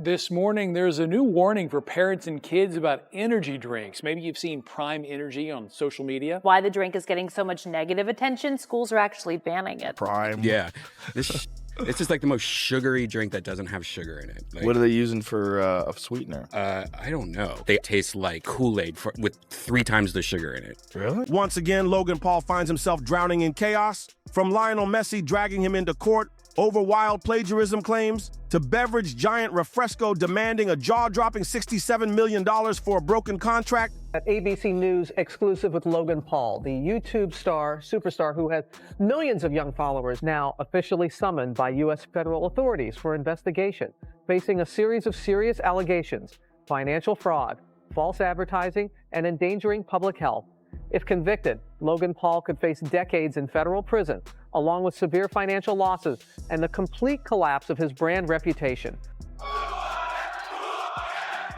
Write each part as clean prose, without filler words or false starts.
This morning, there's a new warning for parents and kids about energy drinks. Maybe you've seen Prime Energy on social media. Why the drink is getting so much negative attention, schools are actually banning it. Prime. Yeah. It's just like the most sugary drink that doesn't have sugar in it. Like, What are they using for a sweetener? I don't know. They taste like Kool-Aid with 3 times the sugar in it. Really? Once again, Logan Paul finds himself drowning in chaos. From Lionel Messi dragging him into court over wild plagiarism claims, to beverage giant Refresco demanding a jaw-dropping $67 million for a broken contract. At ABC News exclusive with Logan Paul, the YouTube superstar who has millions of young followers, now officially summoned by U.S. federal authorities for investigation, facing a series of serious allegations: financial fraud, false advertising, and endangering public health. If convicted, Logan Paul could face decades in federal prison, along with severe financial losses and the complete collapse of his brand reputation.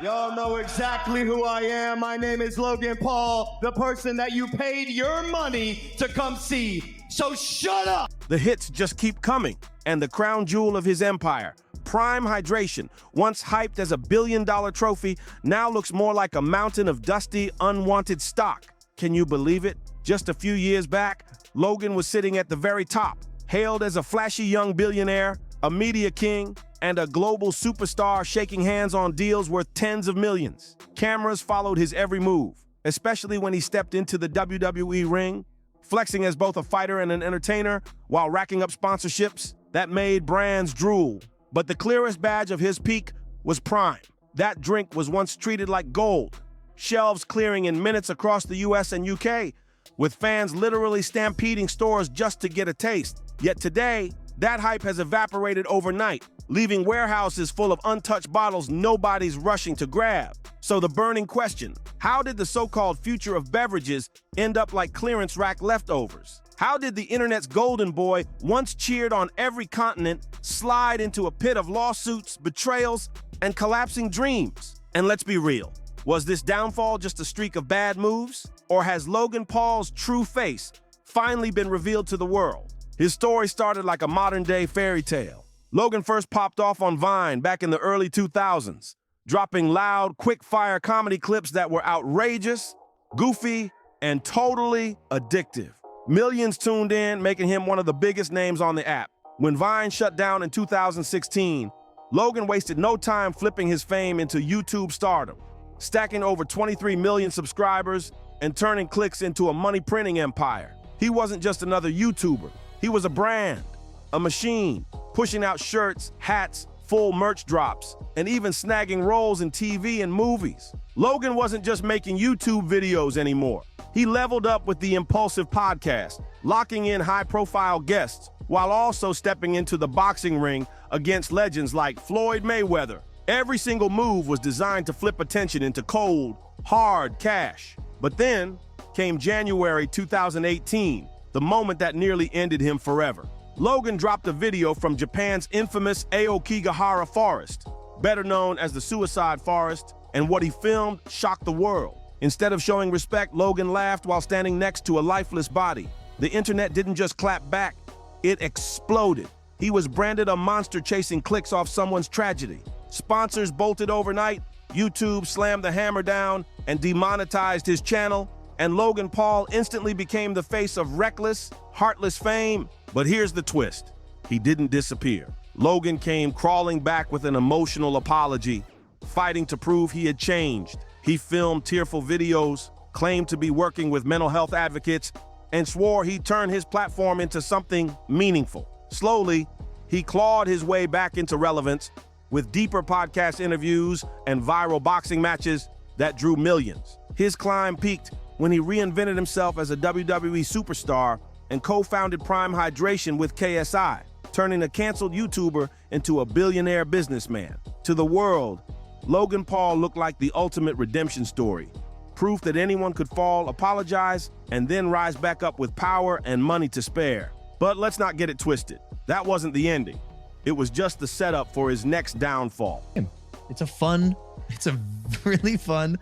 Y'all know exactly who I am. My name is Logan Paul, the person that you paid your money to come see. So shut up! The hits just keep coming, and the crown jewel of his empire, Prime Hydration, once hyped as a billion-dollar trophy, now looks more like a mountain of dusty, unwanted stock. Can you believe it? Just a few years back, Logan was sitting at the very top, hailed as a flashy young billionaire, a media king, and a global superstar shaking hands on deals worth tens of millions. Cameras followed his every move, especially when he stepped into the WWE ring, flexing as both a fighter and an entertainer while racking up sponsorships that made brands drool. But the clearest badge of his peak was Prime. That drink was once treated like gold, shelves clearing in minutes across the US and UK, with fans literally stampeding stores just to get a taste. Yet today, that hype has evaporated overnight, leaving warehouses full of untouched bottles nobody's rushing to grab. So the burning question: how did the so-called future of beverages end up like clearance rack leftovers? How did the internet's golden boy, once cheered on every continent, slide into a pit of lawsuits, betrayals, and collapsing dreams? And let's be real, was this downfall just a streak of bad moves? Or has Logan Paul's true face finally been revealed to the world? His story started like a modern-day fairy tale. Logan first popped off on Vine back in the early 2000s, dropping loud, quick-fire comedy clips that were outrageous, goofy, and totally addictive. Millions tuned in, making him one of the biggest names on the app. When Vine shut down in 2016, Logan wasted no time flipping his fame into YouTube stardom, stacking over 23 million subscribers and turning clicks into a money-printing empire. He wasn't just another YouTuber. He was a brand, a machine, pushing out shirts, hats, full merch drops, and even snagging roles in TV and movies. Logan wasn't just making YouTube videos anymore. He leveled up with the Impulsive podcast, locking in high-profile guests, while also stepping into the boxing ring against legends like Floyd Mayweather. Every single move was designed to flip attention into cold, hard cash. But then came January 2018, the moment that nearly ended him forever. Logan dropped a video from Japan's infamous Aokigahara Forest, better known as the Suicide Forest, and what he filmed shocked the world. Instead of showing respect, Logan laughed while standing next to a lifeless body. The internet didn't just clap back, it exploded. He was branded a monster chasing clicks off someone's tragedy. Sponsors bolted overnight, YouTube slammed the hammer down and demonetized his channel, and Logan Paul instantly became the face of reckless, heartless fame. But here's the twist: he didn't disappear. Logan came crawling back with an emotional apology, fighting to prove he had changed. He filmed tearful videos, claimed to be working with mental health advocates, and swore he'd turn his platform into something meaningful. Slowly, he clawed his way back into relevance with deeper podcast interviews and viral boxing matches that drew millions. His climb peaked when he reinvented himself as a WWE superstar and co-founded Prime Hydration with KSI, turning a canceled YouTuber into a billionaire businessman. To the world, Logan Paul looked like the ultimate redemption story, proof that anyone could fall, apologize, and then rise back up with power and money to spare. But let's not get it twisted. That wasn't the ending. It was just the setup for his next downfall. It's a really fun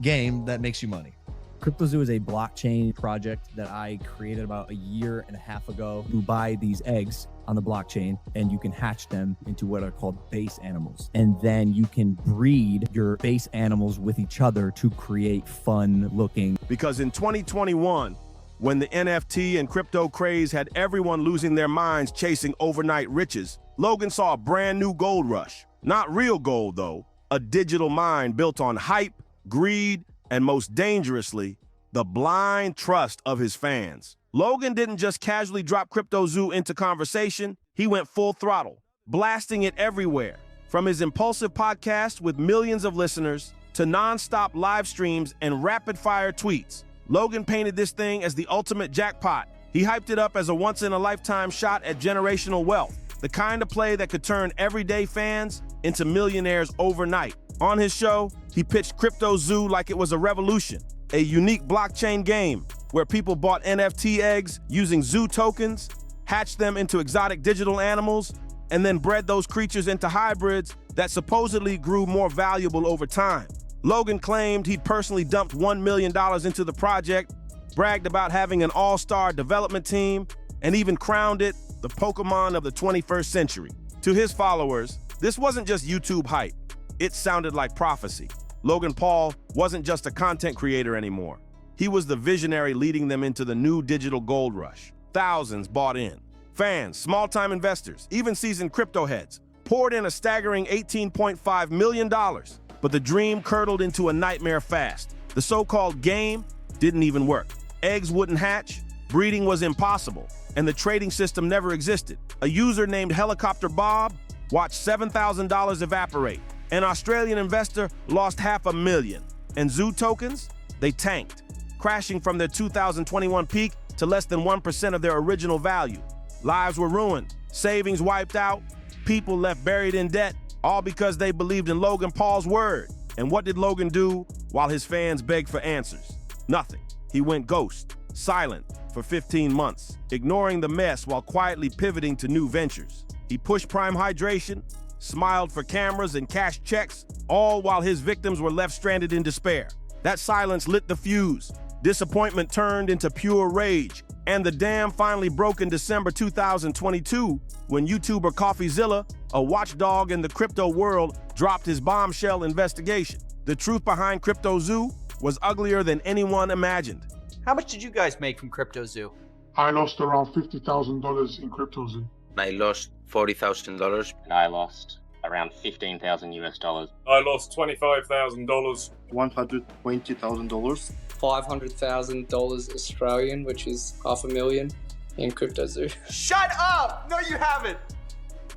game that makes you money. CryptoZoo is a blockchain project that I created about a year and a half ago. You buy these eggs on the blockchain, and you can hatch them into what are called base animals. And then you can breed your base animals with each other to create fun looking. Because in 2021, when the NFT and crypto craze had everyone losing their minds chasing overnight riches, Logan saw a brand new gold rush. Not real gold, though. A digital mine built on hype, greed, and most dangerously, the blind trust of his fans. Logan didn't just casually drop CryptoZoo into conversation, he went full throttle, blasting it everywhere. From his impulsive podcast with millions of listeners to non-stop live streams and rapid-fire tweets, Logan painted this thing as the ultimate jackpot. He hyped it up as a once-in-a-lifetime shot at generational wealth, the kind of play that could turn everyday fans into millionaires overnight. On his show, he pitched CryptoZoo like it was a revolution, a unique blockchain game where people bought NFT eggs using zoo tokens, hatched them into exotic digital animals, and then bred those creatures into hybrids that supposedly grew more valuable over time. Logan claimed he'd personally dumped $1 million into the project, bragged about having an all-star development team, and even crowned it the Pokemon of the 21st century. To his followers, this wasn't just YouTube hype. It sounded like prophecy. Logan Paul wasn't just a content creator anymore. He was the visionary leading them into the new digital gold rush. Thousands bought in. Fans, small-time investors, even seasoned crypto heads poured in a staggering $18.5 million. But the dream curdled into a nightmare fast. The so-called game didn't even work. Eggs wouldn't hatch, breeding was impossible, and the trading system never existed. A user named Helicopter Bob watched $7,000 evaporate. An Australian investor lost $500,000. And Zoo tokens? They tanked, crashing from their 2021 peak to less than 1% of their original value. Lives were ruined, savings wiped out, people left buried in debt, all because they believed in Logan Paul's word. And what did Logan do while his fans begged for answers? Nothing. He went ghost, silent for 15 months, ignoring the mess while quietly pivoting to new ventures. He pushed Prime Hydration, smiled for cameras and cashed checks, all while his victims were left stranded in despair. That silence lit the fuse. Disappointment turned into pure rage. And the dam finally broke in December 2022 when YouTuber CoffeeZilla, a watchdog in the crypto world, dropped his bombshell investigation. The truth behind CryptoZoo was uglier than anyone imagined. How much did you guys make from CryptoZoo? I lost around $50,000 in CryptoZoo. I lost $40,000. And I lost around 15,000 US dollars. I lost $25,000. $120,000. $500,000 Australian, which is $500,000 in CryptoZoo. Shut up! No, you haven't!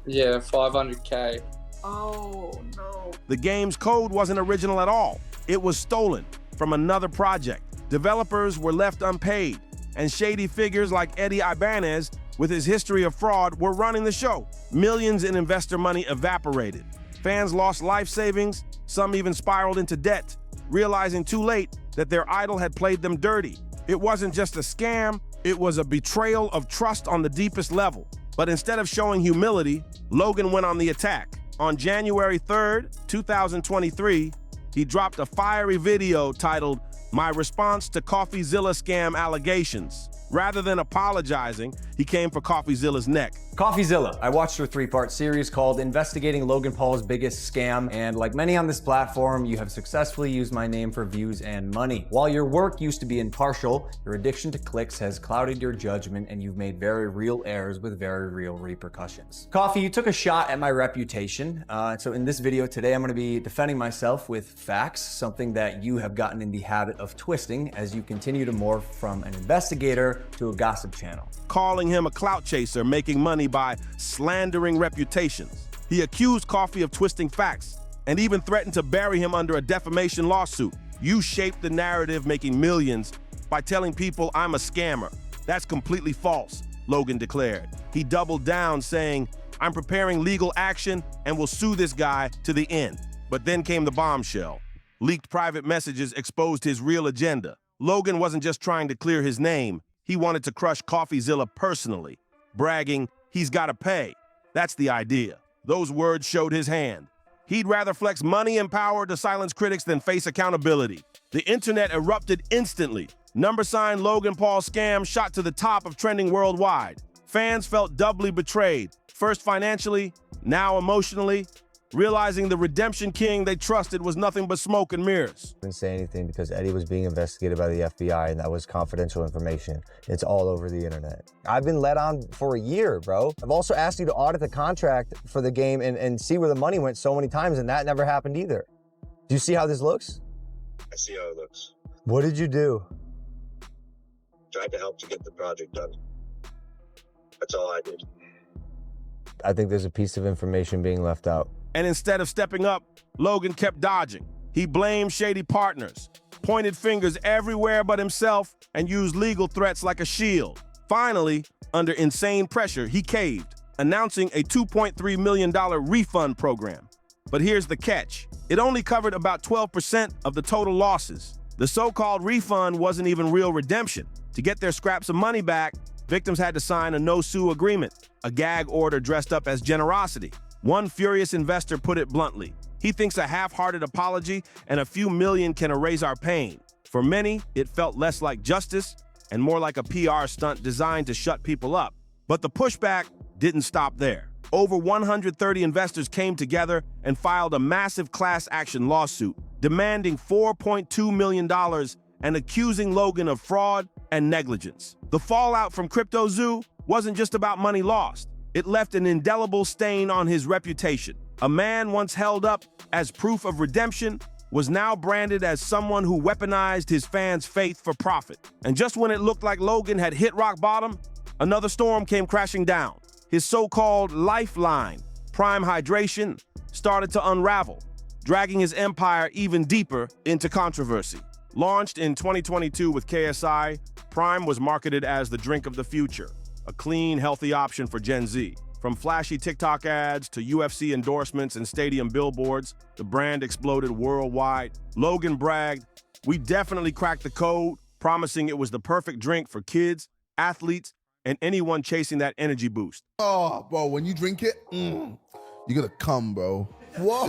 Yeah, 500K. Oh, no. The game's code wasn't original at all. It was stolen from another project. Developers were left unpaid, and shady figures like Eddie Ibanez, with his history of fraud, were running the show. Millions in investor money evaporated. Fans lost life savings, some even spiraled into debt, realizing too late that their idol had played them dirty. It wasn't just a scam, it was a betrayal of trust on the deepest level. But instead of showing humility, Logan went on the attack. On January 3rd, 2023, he dropped a fiery video titled, "My Response to CoffeeZilla Scam Allegations." Rather than apologizing, he came for CoffeeZilla's neck. CoffeeZilla. I watched her 3-part series called Investigating Logan Paul's Biggest Scam, and like many on this platform, you have successfully used my name for views and money. While your work used to be impartial, your addiction to clicks has clouded your judgment, and you've made very real errors with very real repercussions. Coffee, you took a shot at my reputation, so in this video today, I'm going to be defending myself with facts, something that you have gotten in the habit of twisting as you continue to morph from an investigator to a gossip channel. Calling him a clout chaser, making money by slandering reputations. He accused Coffee of twisting facts and even threatened to bury him under a defamation lawsuit. You shaped the narrative, making millions by telling people I'm a scammer. That's completely false, Logan declared. He doubled down, saying, I'm preparing legal action and will sue this guy to the end. But then came the bombshell. Leaked private messages exposed his real agenda. Logan wasn't just trying to clear his name. He wanted to crush CoffeeZilla personally, bragging, he's got to pay. That's the idea. Those words showed his hand. He'd rather flex money and power to silence critics than face accountability. The internet erupted instantly. Number sign Logan Paul scam shot to the top of trending worldwide. Fans felt doubly betrayed, first financially, now emotionally, realizing the redemption king they trusted was nothing but smoke and mirrors. I didn't say anything because Eddie was being investigated by the FBI, and that was confidential information. It's all over the internet. I've been let on for a year, bro. I've also asked you to audit the contract for the game and see where the money went so many times, and that never happened either. Do you see how this looks? I see how it looks. What did you do? Tried to help to get the project done. That's all I did. I think there's a piece of information being left out. And instead of stepping up, Logan kept dodging. He blamed shady partners, pointed fingers everywhere but himself, and used legal threats like a shield. Finally, under insane pressure, he caved, announcing a $2.3 million refund program. But here's the catch. It only covered about 12% of the total losses. The so-called refund wasn't even real redemption. To get their scraps of money back, victims had to sign a no-sue agreement, a gag order dressed up as generosity. One furious investor put it bluntly. He thinks a half-hearted apology and a few million can erase our pain. For many, it felt less like justice and more like a PR stunt designed to shut people up. But the pushback didn't stop there. Over 130 investors came together and filed a massive class action lawsuit, demanding $4.2 million and accusing Logan of fraud and negligence. The fallout from CryptoZoo wasn't just about money lost. It left an indelible stain on his reputation. A man once held up as proof of redemption was now branded as someone who weaponized his fans' faith for profit. And just when it looked like Logan had hit rock bottom, another storm came crashing down. His so-called lifeline, Prime Hydration, started to unravel, dragging his empire even deeper into controversy. Launched in 2022 with KSI, Prime was marketed as the drink of the future, a clean, healthy option for Gen Z. From flashy TikTok ads to UFC endorsements and stadium billboards, the brand exploded worldwide. Logan bragged, "We definitely cracked the code," promising it was the perfect drink for kids, athletes, and anyone chasing that energy boost. Oh, bro, when you drink it, you're gonna come, bro. Whoa!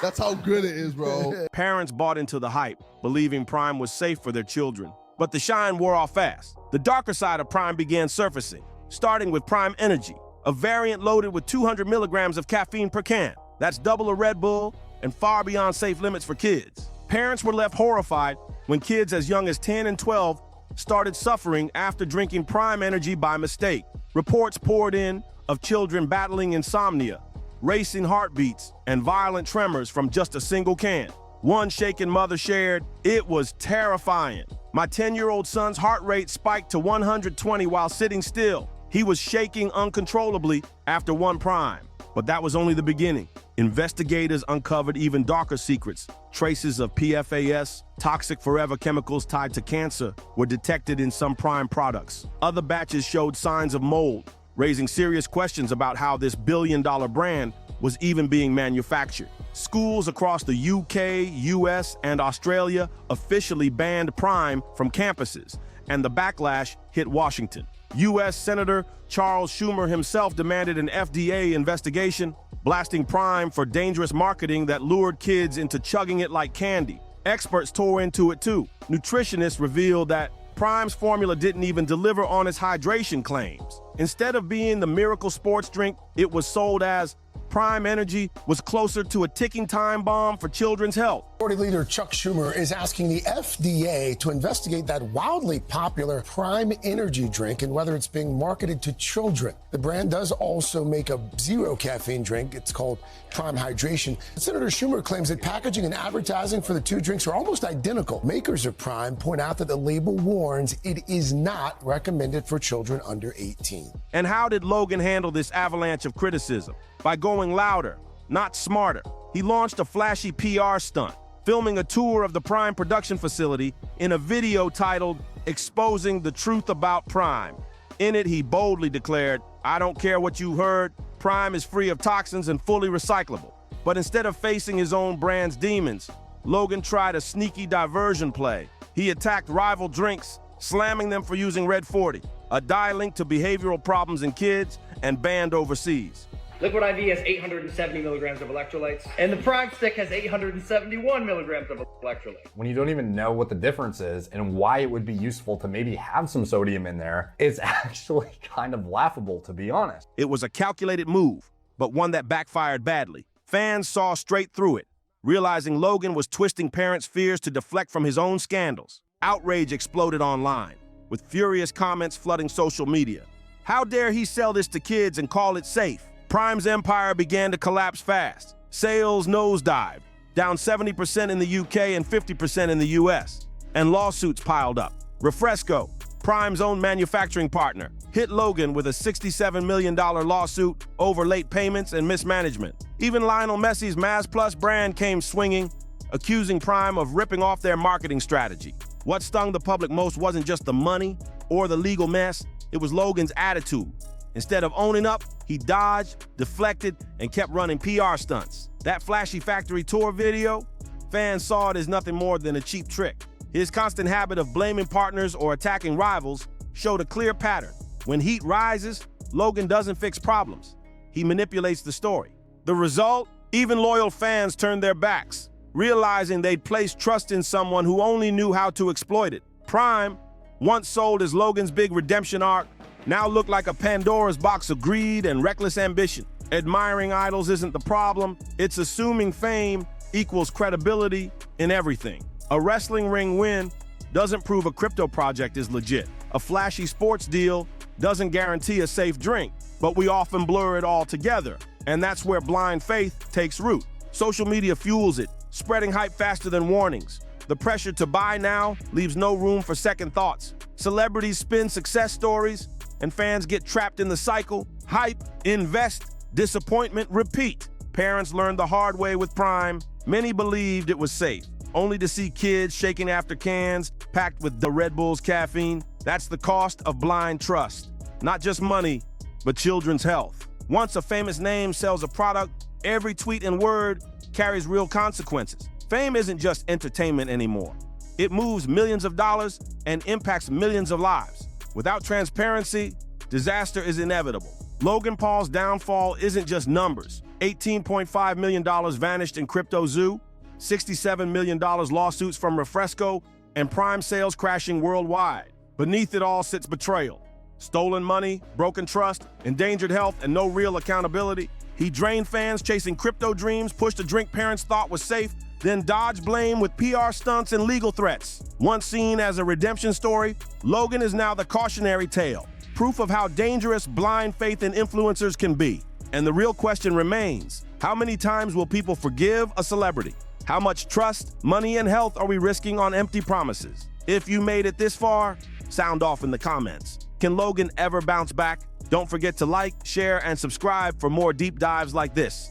That's how good it is, bro. Parents bought into the hype, believing Prime was safe for their children. But the shine wore off fast. The darker side of Prime began surfacing, starting with Prime Energy, a variant loaded with 200 milligrams of caffeine per can. That's double a Red Bull and far beyond safe limits for kids. Parents were left horrified when kids as young as 10 and 12 started suffering after drinking Prime Energy by mistake. Reports poured in of children battling insomnia, racing heartbeats, and violent tremors from just a single can. One shaken mother shared, "It was terrifying. My 10-year-old son's heart rate spiked to 120 while sitting still. He was shaking uncontrollably after one Prime." But that was only the beginning. Investigators uncovered even darker secrets. Traces of PFAS, toxic forever chemicals tied to cancer, were detected in some Prime products. Other batches showed signs of mold, raising serious questions about how this billion-dollar brand was even being manufactured. Schools across the UK, US, and Australia officially banned Prime from campuses, and the backlash hit Washington. US Senator Charles Schumer himself demanded an FDA investigation, blasting Prime for dangerous marketing that lured kids into chugging it like candy. Experts tore into it too. Nutritionists revealed that Prime's formula didn't even deliver on its hydration claims. Instead of being the miracle sports drink it was sold as, Prime Energy was closer to a ticking time bomb for children's health. Minority Leader Chuck Schumer is asking the FDA to investigate that wildly popular Prime Energy drink and whether it's being marketed to children. The brand does also make a zero caffeine drink. It's called Prime Hydration. Senator Schumer claims that packaging and advertising for the two drinks are almost identical. Makers of Prime point out that the label warns it is not recommended for children under 18. And how did Logan handle this avalanche of criticism? By going louder, not smarter. He launched a flashy PR stunt, filming a tour of the Prime production facility in a video titled "Exposing the Truth About Prime." In it, he boldly declared, "I don't care what you heard, Prime is free of toxins and fully recyclable." But instead of facing his own brand's demons, Logan tried a sneaky diversion play. He attacked rival drinks, slamming them for using Red 40, a dye linked to behavioral problems in kids and banned overseas. Liquid IV has 870 milligrams of electrolytes, and the Prime Stick has 871 milligrams of electrolytes. When you don't even know what the difference is and why it would be useful to maybe have some sodium in there, it's actually kind of laughable, to be honest. It was a calculated move, but one that backfired badly. Fans saw straight through it, realizing Logan was twisting parents' fears to deflect from his own scandals. Outrage exploded online, with furious comments flooding social media. How dare he sell this to kids and call it safe? Prime's empire began to collapse fast. Sales nosedived, down 70% in the UK and 50% in the US. And lawsuits piled up. Refresco, Prime's own manufacturing partner, hit Logan with a $67 million lawsuit over late payments and mismanagement. Even Lionel Messi's Maz Plus brand came swinging, accusing Prime of ripping off their marketing strategy. What stung the public most wasn't just the money or the legal mess, it was Logan's attitude. Instead of owning up, he dodged, deflected, and kept running PR stunts. That flashy factory tour video, fans saw it as nothing more than a cheap trick. His constant habit of blaming partners or attacking rivals showed a clear pattern. When heat rises, Logan doesn't fix problems. He manipulates the story. The result? Even loyal fans turned their backs, realizing they'd placed trust in someone who only knew how to exploit it. Prime, once sold as Logan's big redemption arc, now look like a Pandora's box of greed and reckless ambition. Admiring idols isn't the problem, it's assuming fame equals credibility in everything. A wrestling ring win doesn't prove a crypto project is legit. A flashy sports deal doesn't guarantee a safe drink, but we often blur it all together, and that's where blind faith takes root. Social media fuels it, spreading hype faster than warnings. The pressure to buy now leaves no room for second thoughts. Celebrities spin success stories, and fans get trapped in the cycle. Hype, invest, disappointment, repeat. Parents learned the hard way with Prime. Many believed it was safe, only to see kids shaking after cans packed with the Red Bull's caffeine. That's the cost of blind trust. Not just money, but children's health. Once a famous name sells a product, every tweet and word carries real consequences. Fame isn't just entertainment anymore. It moves millions of dollars and impacts millions of lives. Without transparency, disaster is inevitable. Logan Paul's downfall isn't just numbers. $18.5 million vanished in CryptoZoo, $67 million lawsuits from Refresco, and Prime sales crashing worldwide. Beneath it all sits betrayal. Stolen money, broken trust, endangered health, and no real accountability. He drained fans chasing crypto dreams, pushed a drink parents thought was safe, then dodged blame with PR stunts and legal threats. Once seen as a redemption story, Logan is now the cautionary tale, proof of how dangerous blind faith in influencers can be. And the real question remains, how many times will people forgive a celebrity? How much trust, money, and health are we risking on empty promises? If you made it this far, sound off in the comments. Can Logan ever bounce back? Don't forget to like, share, and subscribe for more deep dives like this.